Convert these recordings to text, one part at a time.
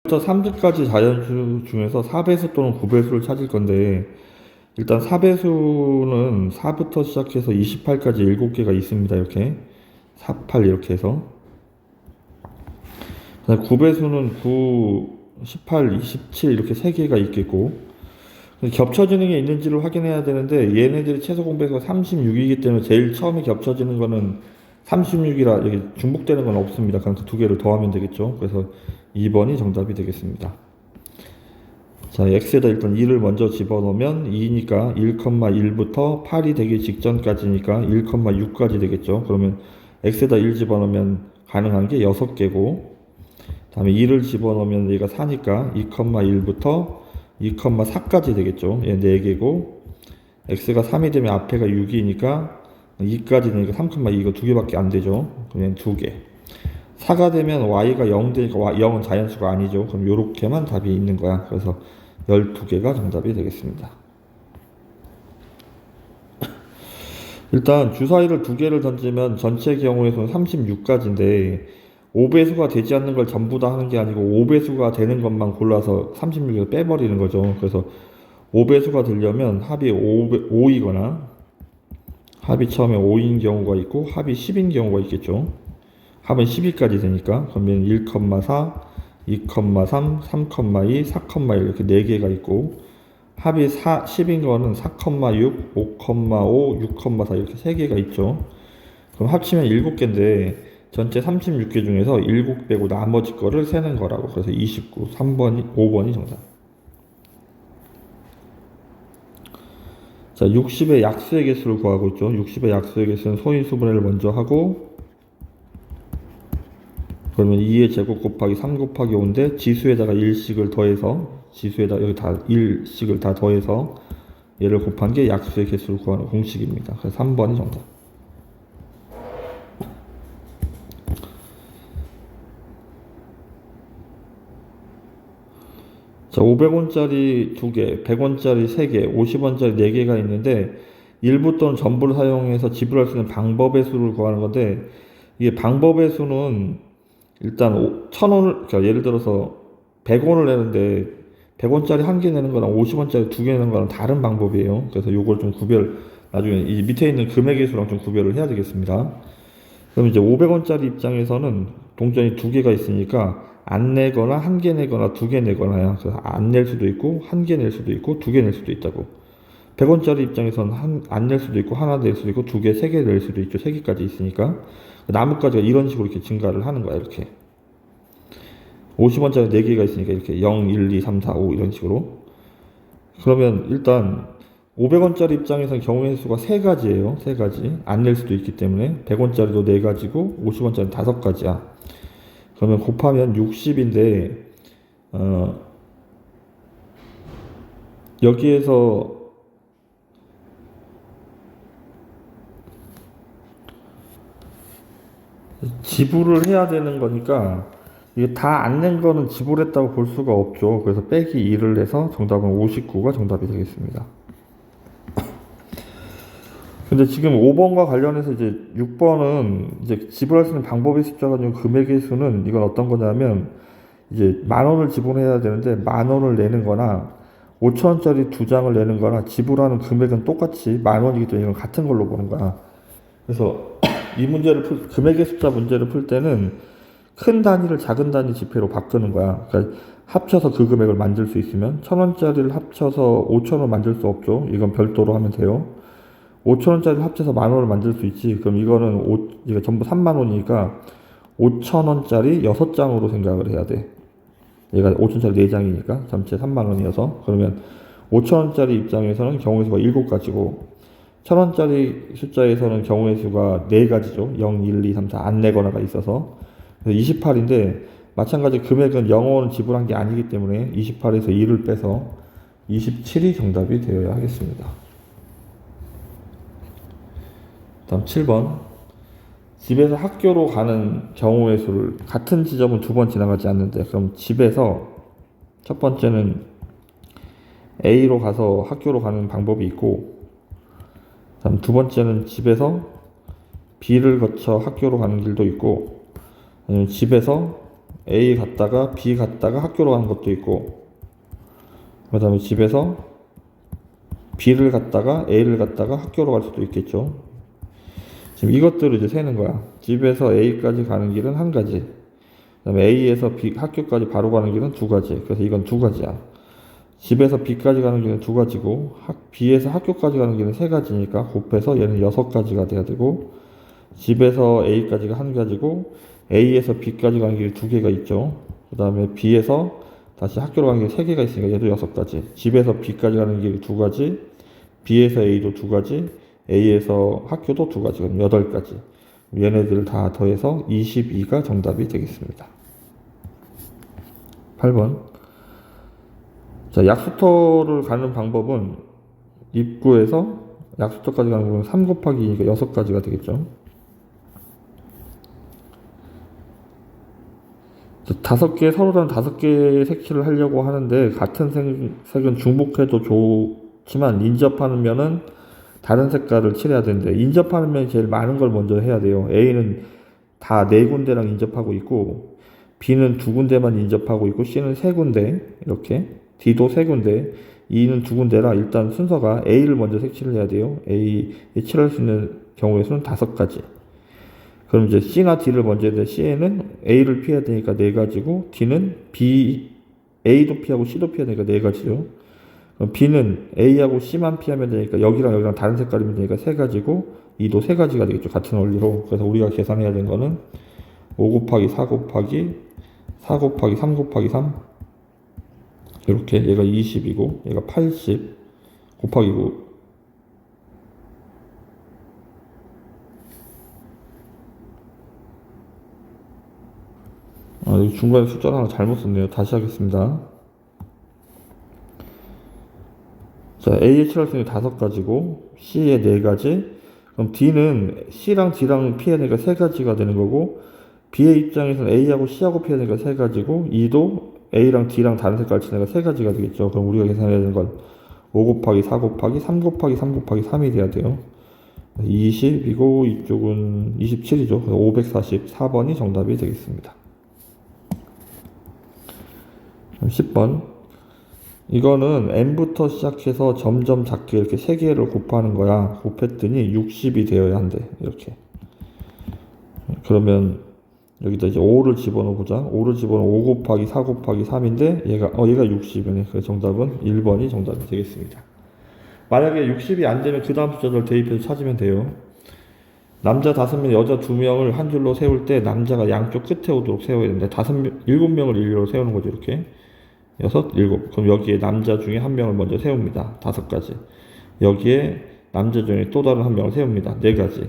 부터 30까지 자연수 중에서 4배수 또는 9배수를 찾을 건데, 일단 4배수는 4부터 시작해서 28까지 7개가 있습니다. 이렇게 4, 8 이렇게 해서 9배수는 9, 18, 27 이렇게 3개가 있겠고, 겹쳐지는 게 있는지를 확인해야 되는데 얘네들이 최소 공배수가 36이기 때문에 제일 처음에 겹쳐지는 거는 36이라 여기 중복되는 건 없습니다. 그럼 그 두 개를 더하면 되겠죠. 그래서 2번이 정답이 되겠습니다. 자, x에다 일단 2를 먼저 집어넣으면 2니까 1,1부터 8이 되기 직전까지니까 1,6까지 되겠죠. 그러면 x에다 1 집어넣으면 가능한 게 6개고, 다음에 2를 집어넣으면 얘가 4니까 2,1부터 2,4까지 되겠죠. 얘 4개고, x가 3이 되면 앞에가 6이니까 2까지 되니까 3,2 이거 2개밖에 안 되죠. 그러면 2개. 4가 되면 y가 0 되니까 0은 자연수가 아니죠. 그럼 요렇게만 답이 있는 거야. 그래서 12개가 정답이 되겠습니다. 일단 주사위를 2개를 던지면 전체 경우에서는 36까지인데 5배수가 되지 않는 걸 전부 다 하는 게 아니고 5배수가 되는 것만 골라서 36에서 빼버리는 거죠. 그래서 5배수가 되려면 합이 5이거나 합이 처음에 5인 경우가 있고 합이 10인 경우가 있겠죠. 합은 12까지 되니까 그러면 1,4, 2,3, 3,2, 4,1 이렇게 4개가 있고, 합이 10인 거는 4,6, 5,5, 6,4 이렇게 3개가 있죠. 그럼 합치면 7개인데 전체 36개 중에서 7 빼고 나머지 거를 세는 거라고. 그래서 29, 3번이 5번이 정답. 자, 60의 약수의 개수를 구하고 있죠. 60의 약수의 개수는 소인수분해를 먼저 하고, 그러면 2의 제곱 곱하기 3 곱하기 5인데 지수에다가 1씩을 더해서, 지수에다 여기 다 1씩을 다 더해서 얘를 곱한 게 약수의 개수를 구하는 공식입니다. 그래서 3번이 정답. 자, 500원짜리 2개, 100원짜리 3개, 50원짜리 4개가 있는데 일부 또는 전부를 사용해서 지불할 수 있는 방법의 수를 구하는 건데, 이게 방법의 수는 일단 1,000원을, 그러니까 예를 들어서 100원을 내는데 100원짜리 1개 내는 거랑 50원짜리 2개 내는 거랑 다른 방법이에요. 그래서 요걸 좀 나중에 이 밑에 있는 금액의 수랑 좀 구별을 해야 되겠습니다. 그럼 이제 500원짜리 입장에서는 동전이 2개가 있으니까 안 내거나 1개 내거나 2개 내거나야. 그래서 안 낼 수도 있고 1개 낼 수도 있고 2개 낼 수도 있다고. 100원짜리 입장에서는 안 낼 수도 있고 하나 낼 수도 있고 2개, 3개 낼 수도 있죠. 3개까지 있으니까. 나뭇가지가 이런 식으로 이렇게 증가를 하는 거야. 이렇게 50원짜리 4개가 있으니까 이렇게 0, 1, 2, 3, 4, 5 이런 식으로. 그러면 일단 500원짜리 입장에서는 경우의 수가 3가지예요. 3가지. 안 낼 수도 있기 때문에 100원짜리도 4가지고 50원짜리 5가지야. 그러면 곱하면 60인데 여기에서 지불을 해야 되는 거니까 이게 다 안 낸 거는 지불했다고 볼 수가 없죠. 그래서 빼기 2를 해서 정답은 59가 정답이 되겠습니다. 근데 지금 5번과 관련해서 이제 6번은 이제 지불할 수 있는 방법의 숫자가 좀 금액의 수는 이건 어떤 거냐면 이제 10,000원을 지불해야 되는데 10,000원을 내는 거나 5,000원짜리 2장을 내는 거나 지불하는 금액은 똑같이 10,000원이기 때문에 이건 같은 걸로 보는 거야. 그래서 이 문제를 금액의 숫자 문제를 풀 때는 큰 단위를 작은 단위 지폐로 바꾸는 거야. 그러니까 합쳐서 그 금액을 만들 수 있으면 1,000원짜리를 합쳐서 5,000원 만들 수 없죠. 이건 별도로 하면 돼요. 5,000원짜리를 합쳐서 10,000원을 만들 수 있지. 그럼 이거 전부 30,000원이니까 5,000원짜리 6장으로 생각을 해야 돼. 얘가 5,000원짜리 4장이니까 전체 30,000원이어서. 그러면 5,000원짜리 입장에서는 경우의 수가 7가지고 1,000원짜리 숫자에서는 경우의 수가 4가지죠. 0, 1, 2, 3, 4 안 내거나가 있어서. 그래서 28인데 마찬가지 금액은 0원을 지불한 게 아니기 때문에 28에서 2를 빼서 27이 정답이 되어야 하겠습니다. 다음 7번. 집에서 학교로 가는 경우의 수를 같은 지점은 2번 지나가지 않는데, 그럼 집에서 첫 번째는 A로 가서 학교로 가는 방법이 있고, 다음 두 번째는 집에서 B를 거쳐 학교로 가는 길도 있고, 아니면 집에서 A 갔다가 B 갔다가 학교로 가는 것도 있고, 그 다음에 집에서 B를 갔다가 A를 갔다가 학교로 갈 수도 있겠죠. 지금 이것들을 이제 세는 거야. 집에서 A까지 가는 길은 한 가지, 그 다음에 A에서 B 학교까지 바로 가는 길은 두 가지. 그래서 이건 두 가지야. 집에서 B까지 가는 길은 두 가지고, B에서 학교까지 가는 길은 세 가지니까 곱해서 얘는 여섯 가지가 돼야 되고, 집에서 A까지가 한 가지고, A에서 B까지 가는 길이 두 개가 있죠. 그 다음에 B에서 다시 학교로 가는 길이 세 개가 있으니까 얘도 여섯 가지. 집에서 B까지 가는 길이 두 가지, B에서 A도 두 가지, A에서 학교도 두 가지. 그럼 여덟 가지. 얘네들을 다 더해서 22가 정답이 되겠습니다. 8번. 자, 약수터를 가는 방법은 입구에서 약수터까지 가는 방법은 3 곱하기 2니까 6가지가 되겠죠. 5개, 서로 다른 5개의 색칠을 하려고 하는데 같은 색은 중복해도 좋지만 인접하는 면은 다른 색깔을 칠해야 되는데, 인접하는 면이 제일 많은 걸 먼저 해야 돼요. A는 다 4군데랑 인접하고 있고, B는 2군데만 인접하고 있고, C는 3군데, 이렇게 D도 3군데, E는 2군데라 일단 순서가 A를 먼저 색칠을 해야 돼요. A에 칠할 수 있는 경우의 수는 5가지. 그럼 이제 C나 D를 먼저 해야 돼. C에는 A를 피해야 되니까 4가지고, D는 B, A도 피하고 C도 피해야 되니까 4가지죠. 그럼 B는 A하고 C만 피하면 되니까 여기랑 여기랑 다른 색깔이면 되니까 3가지고, E도 3가지가 되겠죠. 같은 원리로. 그래서 우리가 계산해야 되는 거는 5 곱하기 4 곱하기 4 곱하기 3 곱하기 3, 이렇게 얘가 20이고 얘가 80 곱하기 9. 여기 중간에 숫자를 하나 잘못 썼네요. 다시 하겠습니다. 자, A에 칠할 수 있는 5가지고 C에 4가지. 그럼 D는 C랑 D랑 피해야 되니까 3가지가 되는 거고, B의 입장에서는 A하고 C하고 피해야 되니까 3가지고, E도 A랑 D랑 다른 색깔 치니까 3가지가 되겠죠. 그럼 우리가 계산해야 되는 건 5 곱하기 4 곱하기 3 곱하기 3 곱하기 3이 돼야 돼요. 20이고 이쪽은 27이죠. 544번이 정답이 되겠습니다. 10번. 이거는 n부터 시작해서 점점 작게 이렇게 3개를 곱하는 거야. 곱했더니 60이 되어야 한대. 이렇게. 그러면 여기다 이제 5를 집어넣어 보자. 5를 집어넣어 5 곱하기 4 곱하기 3인데 얘가 60이네. 그래서 정답은 1번이 정답이 되겠습니다. 만약에 60이 안 되면 그 다음 숫자를 대입해서 찾으면 돼요. 남자 5명, 여자 2명을 한 줄로 세울 때 남자가 양쪽 끝에 오도록 세워야 되는데 7명을 일렬로 세우는 거죠. 이렇게 6, 7. 그럼 여기에 남자 중에 한 명을 먼저 세웁니다. 5가지. 여기에 남자 중에 또 다른 한 명을 세웁니다. 4가지.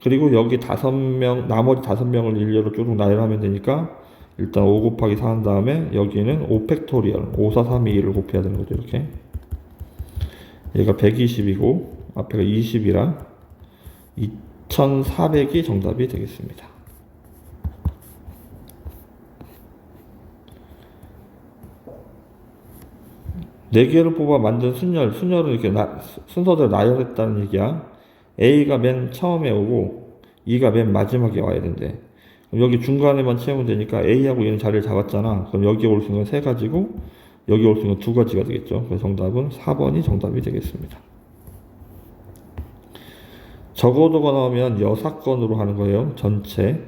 그리고 여기 5명, 나머지 5명을 일렬로 쭉 나열하면 되니까 일단 5 곱하기 4 한 다음에 여기는 5 팩토리얼, 5, 4, 3, 2, 1을 곱해야 되는 거죠. 이렇게. 얘가 120이고 앞에가 20이라 2400이 정답이 되겠습니다. 네 개를 뽑아 만든 순열은 이렇게 순서대로 나열했다는 얘기야. A가 맨 처음에 오고 E가 맨 마지막에 와야 된대. 그럼 여기 중간에만 채우면 되니까 A하고 E는 자리를 잡았잖아. 그럼 여기 올 수 있는 건 3가지고 여기 올 수 있는 건 2가지가 되겠죠. 그래서 정답은 4번이 정답이 되겠습니다. 적어도가 나오면 여사건으로 하는 거예요. 전체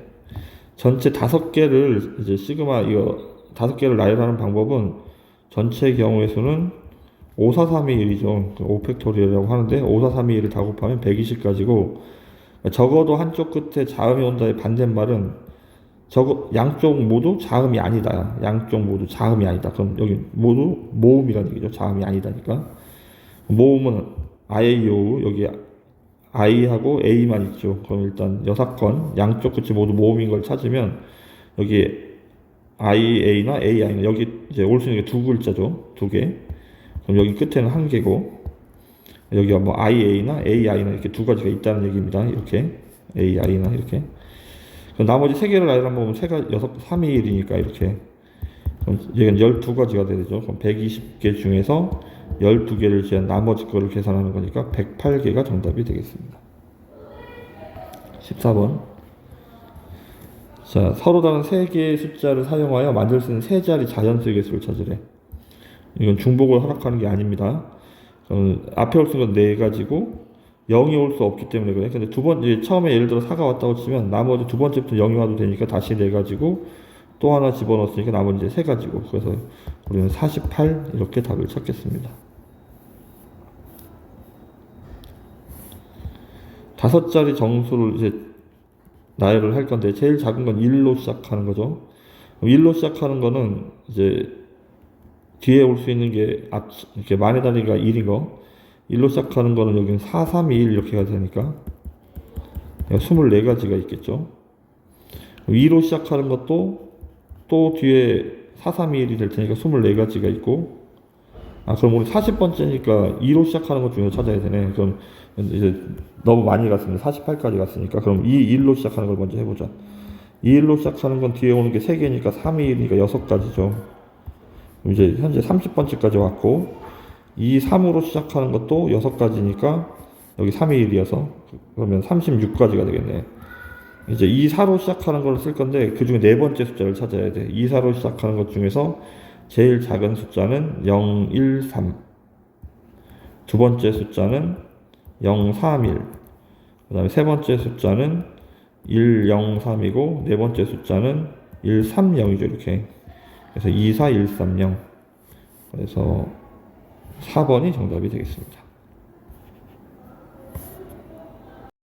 5개를 이제 시그마 이거 5개를 나열하는 방법은 전체 경우의 수는 5, 4, 3, 2, 1이죠. 5팩토리얼이라고 하는데 5, 4, 3, 2, 1을 다 곱하면 120가지고, 적어도 한쪽 끝에 자음이 온다의 반대말은 양쪽 모두 자음이 아니다. 양쪽 모두 자음이 아니다. 그럼 여기 모두 모음이라는 얘기죠. 자음이 아니다니까. 모음은 아이오우, 여기 I하고 A만 있죠. 그럼 일단 6건 양쪽 끝이 모두 모음인 걸 찾으면 여기 IA나 AI나 여기 이제 올 수 있는 게 2글자죠. 2개. 그럼 여기 끝에는 1개고 여기가 뭐 IA나 AI나 이렇게 2가지가 있다는 얘기입니다. 이렇게 AI나 이렇게. 그럼 나머지 3개를 나열한 보면 3, 2, 1이니까 이렇게. 그럼 얘는 12가지가 되죠. 그럼 120개 중에서 12개를 제한 나머지 거를 계산하는 거니까 108개가 정답이 되겠습니다. 14번. 자, 서로 다른 세 개의 숫자를 사용하여 만들 수 있는 세 자리 자연수의 개수를 찾으래. 이건 중복을 허락하는 게 아닙니다. 앞에 올 수 있는 건 네 가지고 0이 올 수 없기 때문에 그래. 근데 두 번째 처음에 예를 들어 4가 왔다고 치면 나머지 두 번째부터 0이 와도 되니까 다시 네 가지고 또 하나 집어넣었으니까 나머지 이제 세 가지고. 그래서 우리는 48 이렇게 답을 찾겠습니다. 다섯 자리 정수를 이제 나열을 할 건데 제일 작은 건 1로 시작하는 거죠. 1로 시작하는 거는 이제 뒤에 올 수 있는 게 이렇게 만의 단위가 1인 거. 1로 시작하는 거는 여기는 4, 3, 2, 1 이렇게 가야 되니까 24가지가 있겠죠. 2로 시작하는 것도 또 뒤에 4, 3, 2, 1이 될 테니까 24가지가 있고, 그럼 우리 40번째니까 2로 시작하는 것 중에서 찾아야 되네. 그럼 이제 너무 많이 갔습니다. 48까지 갔으니까. 그럼 1로 시작하는 걸 먼저 해보자. 1로 시작하는 건 뒤에 오는 게 3개니까 3, 2, 1이니까 6가지죠. 이제 현재 30번째까지 왔고, 3으로 시작하는 것도 6가지니까 여기 3, 2, 1이어서 그러면 36가지가 되겠네. 이제 4로 시작하는 걸 쓸 건데 그 중에 네 번째 숫자를 찾아야 돼. 4로 시작하는 것 중에서 제일 작은 숫자는 0, 1, 3. 두 번째 숫자는 0, 3, 1. 그 다음에 세 번째 숫자는 1, 0, 3이고 네 번째 숫자는 1, 3, 0이죠. 이렇게. 그래서 2, 4, 1, 3, 0. 그래서 4번이 정답이 되겠습니다.